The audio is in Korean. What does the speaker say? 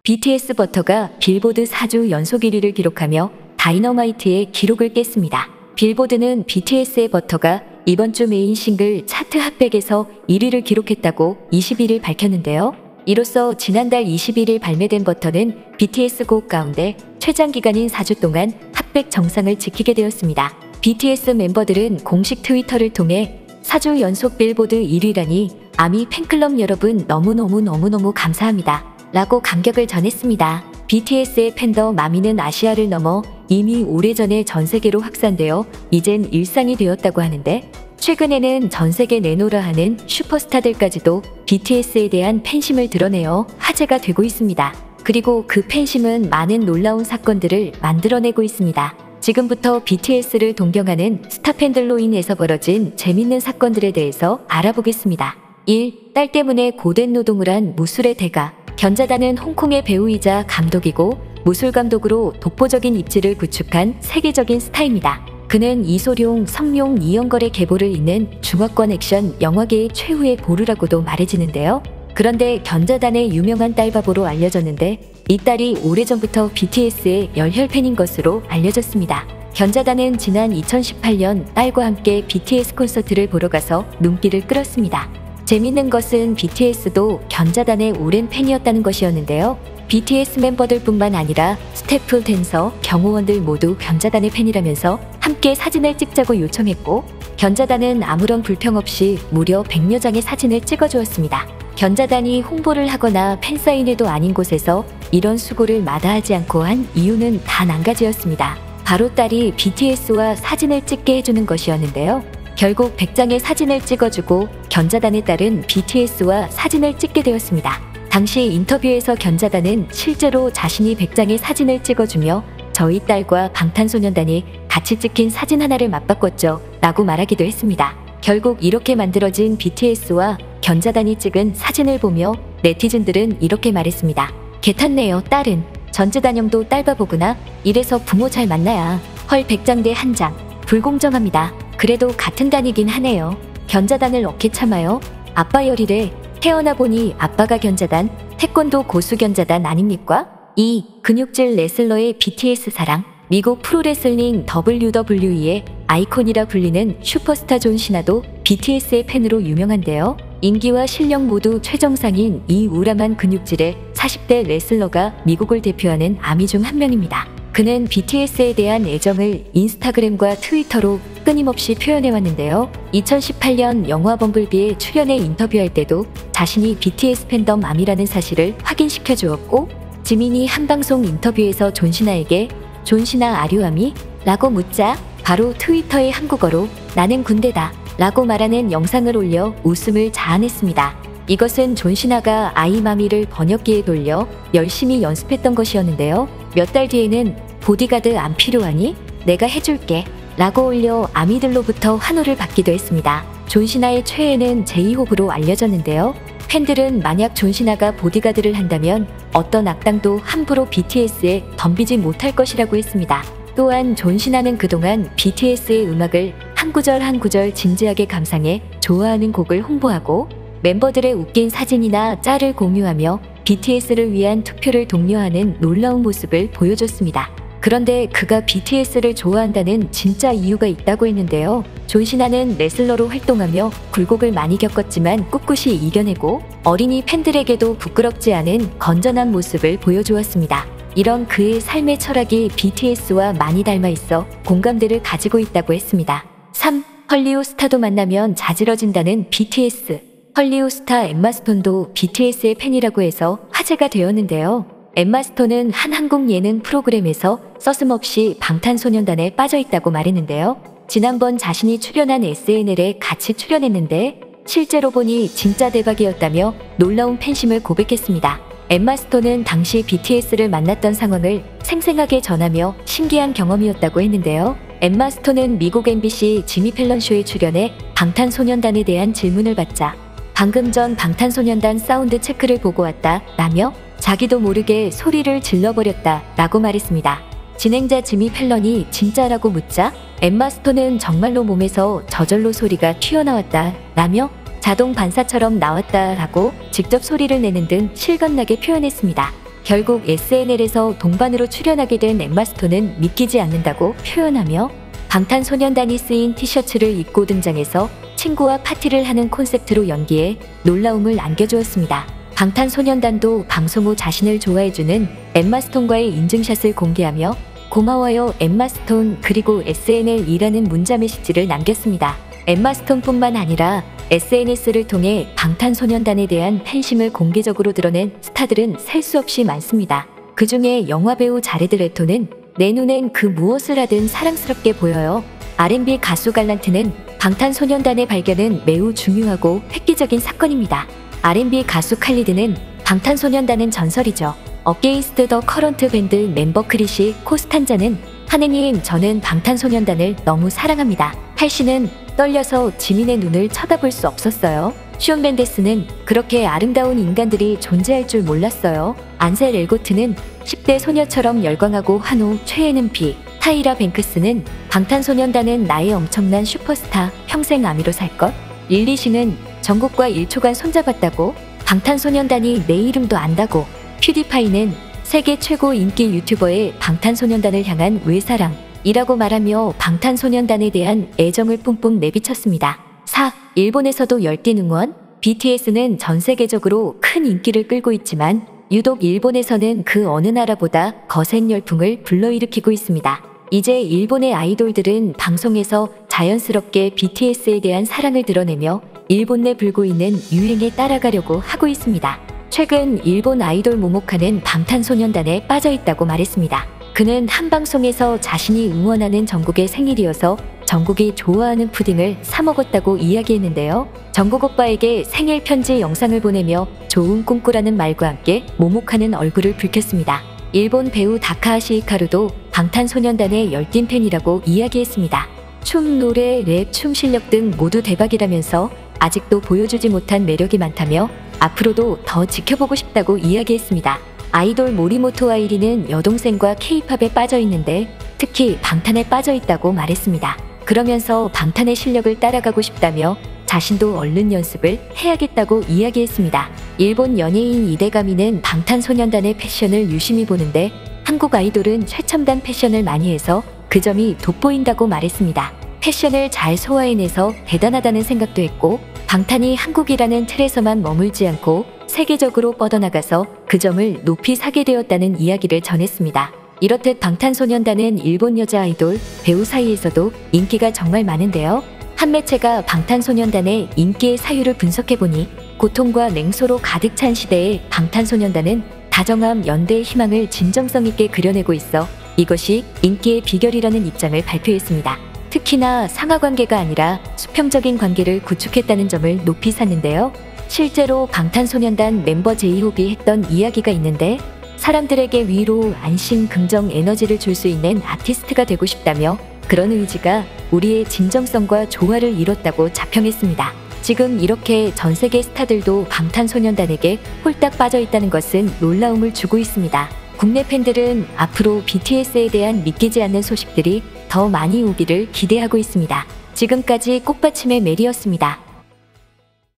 BTS 버터가 빌보드 4주 연속 1위를 기록하며 다이너마이트의 기록을 깼습니다. 빌보드는 BTS의 버터가 이번 주 메인 싱글 차트 핫백에서 1위를 기록했다고 21일 밝혔는데요. 이로써 지난달 21일 발매된 버터는 BTS 곡 가운데 최장 기간인 4주 동안 핫백 정상을 지키게 되었습니다. BTS 멤버들은 공식 트위터를 통해 4주 연속 빌보드 1위라니 아미 팬클럽 여러분 너무너무 감사합니다 라고 감격을 전했습니다. BTS의 팬덤 아미는 아시아를 넘어 이미 오래전에 전세계로 확산되어 이젠 일상이 되었다고 하는데, 최근에는 전세계 내노라 하는 슈퍼스타들까지도 BTS에 대한 팬심을 드러내어 화제가 되고 있습니다. 그리고 그 팬심은 많은 놀라운 사건들을 만들어내고 있습니다. 지금부터 BTS를 동경하는 스타팬들로 인해서 벌어진 재밌는 사건들에 대해서 알아보겠습니다. 1. 딸 때문에 고된 노동을 한 무술의 대가. 견자단은 홍콩의 배우이자 감독이고 무술 감독으로 독보적인 입지를 구축한 세계적인 스타입니다. 그는 이소룡, 성룡, 이영걸의 계보를 잇는 중화권 액션 영화계의 최후의 보루라고도 말해지는데요. 그런데 견자단의 유명한 딸바보로 알려졌는데, 이 딸이 오래전부터 BTS의 열혈 팬인 것으로 알려졌습니다. 견자단은 지난 2018년 딸과 함께 BTS 콘서트를 보러 가서 눈길을 끌었습니다. 재밌는 것은 BTS도 견자단의 오랜 팬이었다는 것이었는데요. BTS 멤버들뿐만 아니라 스태프, 댄서, 경호원들 모두 견자단의 팬이라면서 함께 사진을 찍자고 요청했고, 견자단은 아무런 불평 없이 무려 100여 장의 사진을 찍어주었습니다. 견자단이 홍보를 하거나 팬사인회도 아닌 곳에서 이런 수고를 마다하지 않고 한 이유는 단 한 가지였습니다. 바로 딸이 BTS와 사진을 찍게 해주는 것이었는데요. 결국 100장의 사진을 찍어주고 견자단의 딸은 BTS와 사진을 찍게 되었습니다. 당시 인터뷰에서 견자단은 실제로 자신이 100장의 사진을 찍어주며 저희 딸과 방탄소년단이 같이 찍힌 사진 하나를 맞바꿨죠 라고 말하기도 했습니다. 결국 이렇게 만들어진 BTS와 견자단이 찍은 사진을 보며 네티즌들은 이렇게 말했습니다. 개탔네요 딸은. 전지단형도 딸바보구나. 이래서 부모 잘 만나야. 헐 100장 대 1장. 불공정합니다. 그래도 같은 단이긴 하네요. 견자단을 어떻게 참아요? 아빠 열이래. 태어나 보니 아빠가 견자단, 태권도 고수 견자단 아닙니까? 2. 근육질 레슬러의 BTS 사랑. 미국 프로레슬링 WWE의 아이콘이라 불리는 슈퍼스타 존 시나도 BTS의 팬으로 유명한데요. 인기와 실력 모두 최정상인 이 우람한 근육질의 40대 레슬러가 미국을 대표하는 아미 중 한 명입니다. 그는 BTS에 대한 애정을 인스타그램과 트위터로 끊임없이 표현해왔는데요. 2018년 영화 범블비에 출연해 인터뷰할 때도 자신이 BTS 팬덤 아미라는 사실을 확인시켜 주었고, 지민이 한 방송 인터뷰에서 존 시나에게 존 시나 아류아미? 라고 묻자 바로 트위터의 한국어로 나는 군대다 라고 말하는 영상을 올려 웃음을 자아냈습니다. 이것은 존 시나가 아이마미를 번역기에 돌려 열심히 연습했던 것이었는데요. 몇 달 뒤에는 보디가드 안 필요하니? 내가 해줄게 라고 올려 아미들로부터 환호를 받기도 했습니다. 존 시나의 최애는 제이홉으로 알려졌는데요. 팬들은 만약 존 시나가 보디가드를 한다면 어떤 악당도 함부로 BTS에 덤비지 못할 것이라고 했습니다. 또한 존 시나는 그동안 BTS의 음악을 한 구절 한 구절 진지하게 감상해 좋아하는 곡을 홍보하고 멤버들의 웃긴 사진이나 짤을 공유하며 BTS를 위한 투표를 독려하는 놀라운 모습을 보여줬습니다. 그런데 그가 BTS를 좋아한다는 진짜 이유가 있다고 했는데요. 존 시나는 레슬러로 활동하며 굴곡을 많이 겪었지만 꿋꿋이 이겨내고 어린이 팬들에게도 부끄럽지 않은 건전한 모습을 보여주었습니다. 이런 그의 삶의 철학이 BTS와 많이 닮아 있어 공감대를 가지고 있다고 했습니다. 3. 헐리우드 스타도 만나면 자지러진다는 BTS. 헐리우드 스타 엠마 스톤도 BTS의 팬이라고 해서 화제가 되었는데요. 엠마 스톤은 한 한국 예능 프로그램에서 서슴없이 방탄소년단에 빠져있다고 말했는데요. 지난번 자신이 출연한 SNL에 같이 출연했는데 실제로 보니 진짜 대박이었다며 놀라운 팬심을 고백했습니다. 엠마 스톤은 당시 BTS를 만났던 상황을 생생하게 전하며 신기한 경험이었다고 했는데요. 엠마 스톤은 미국 MBC 지미 펠런 쇼에 출연해 방탄소년단에 대한 질문을 받자 방금 전 방탄소년단 사운드 체크를 보고 왔다 라며 자기도 모르게 소리를 질러버렸다 라고 말했습니다. 진행자 지미 펠런이 진짜라고 묻자 엠마 스톤은 정말로 몸에서 저절로 소리가 튀어나왔다 라며 자동 반사처럼 나왔다 라고 직접 소리를 내는 등 실감나게 표현했습니다. 결국 SNL에서 동반으로 출연하게 된 엠마 스톤은 믿기지 않는다고 표현하며 방탄소년단이 쓰인 티셔츠를 입고 등장해서 친구와 파티를 하는 콘셉트로 연기해 놀라움을 안겨주었습니다. 방탄소년단도 방송 후 자신을 좋아해주는 엠마 스톤과의 인증샷을 공개하며 고마워요 엠마 스톤 그리고 SNL이라는 문자 메시지를 남겼습니다. 엠마 스톤뿐만 아니라 SNS를 통해 방탄소년단에 대한 팬심을 공개적으로 드러낸 스타들은 셀 수 없이 많습니다. 그 중에 영화배우 자레드 레토는 내 눈엔 그 무엇을 하든 사랑스럽게 보여요. R&B 가수 갈란트는 방탄소년단의 발견은 매우 중요하고 획기적인 사건입니다. R&B 가수 칼리드는 방탄소년단은 전설이죠. 어게인스트 더 커런트 밴드 멤버 크리시 코스탄자는 하느님 저는 방탄소년단을 너무 사랑합니다. 팔씨는 떨려서 지민의 눈을 쳐다볼 수 없었어요. 숀 멘데스는 그렇게 아름다운 인간들이 존재할 줄 몰랐어요. 안셀 엘고트는 10대 소녀처럼 열광하고 한후 최애는 비. 타이라 뱅크스는 방탄소년단은 나의 엄청난 슈퍼스타 평생 아미로 살 것. 릴리씨는 정국과 1초간 손잡았다고 방탄소년단이 내 이름도 안다고. 퓨디파이는 세계 최고 인기 유튜버의 방탄소년단을 향한 외사랑이라고 말하며 방탄소년단에 대한 애정을 뿜뿜 내비쳤습니다. 4. 일본에서도 열띤 응원. BTS는 전 세계적으로 큰 인기를 끌고 있지만 유독 일본에서는 그 어느 나라보다 거센 열풍을 불러일으키고 있습니다. 이제 일본의 아이돌들은 방송에서 자연스럽게 BTS에 대한 사랑을 드러내며 일본 내 불고 있는 유행에 따라가려고 하고 있습니다. 최근 일본 아이돌 모모카는 방탄소년단에 빠져있다고 말했습니다. 그는 한 방송에서 자신이 응원하는 정국의 생일이어서 정국이 좋아하는 푸딩을 사 먹었다고 이야기했는데요. 정국 오빠에게 생일 편지 영상을 보내며 좋은 꿈 꾸라는 말과 함께 모모카는 얼굴을 붉혔습니다. 일본 배우 다카하시 히카루도 방탄소년단의 열띤 팬이라고 이야기했습니다. 춤, 노래, 랩, 춤 실력 등 모두 대박이라면서 아직도 보여주지 못한 매력이 많다며 앞으로도 더 지켜보고 싶다고 이야기했습니다. 아이돌 모리모토 아이리는 여동생과 K-팝에 빠져있는데 특히 방탄에 빠져있다고 말했습니다. 그러면서 방탄의 실력을 따라가고 싶다며 자신도 얼른 연습을 해야겠다고 이야기했습니다. 일본 연예인 이대가미는 방탄소년단의 패션을 유심히 보는데 한국 아이돌은 최첨단 패션을 많이 해서 그 점이 돋보인다고 말했습니다. 패션을 잘 소화해내서 대단하다는 생각도 했고 방탄이 한국이라는 틀에서만 머물지 않고 세계적으로 뻗어나가서 그 점을 높이 사게 되었다는 이야기를 전했습니다. 이렇듯 방탄소년단은 일본 여자 아이돌, 배우 사이에서도 인기가 정말 많은데요. 한 매체가 방탄소년단의 인기의 사유를 분석해보니 고통과 냉소로 가득 찬 시대에 방탄소년단은 다정함, 연대의 희망을 진정성 있게 그려내고 있어 이것이 인기의 비결이라는 입장을 발표했습니다. 특히나 상하관계가 아니라 수평적인 관계를 구축했다는 점을 높이 샀는데요. 실제로 방탄소년단 멤버 제이홉이 했던 이야기가 있는데 사람들에게 위로, 안심, 긍정, 에너지를 줄 수 있는 아티스트가 되고 싶다며 그런 의지가 우리의 진정성과 조화를 이뤘다고 자평했습니다. 지금 이렇게 전 세계 스타들도 방탄소년단에게 홀딱 빠져 있다는 것은 놀라움을 주고 있습니다. 국내 팬들은 앞으로 BTS에 대한 믿기지 않는 소식들이 더 많이 오기를 기대하고 있습니다. 지금까지 꽃받침의 메리였습니다.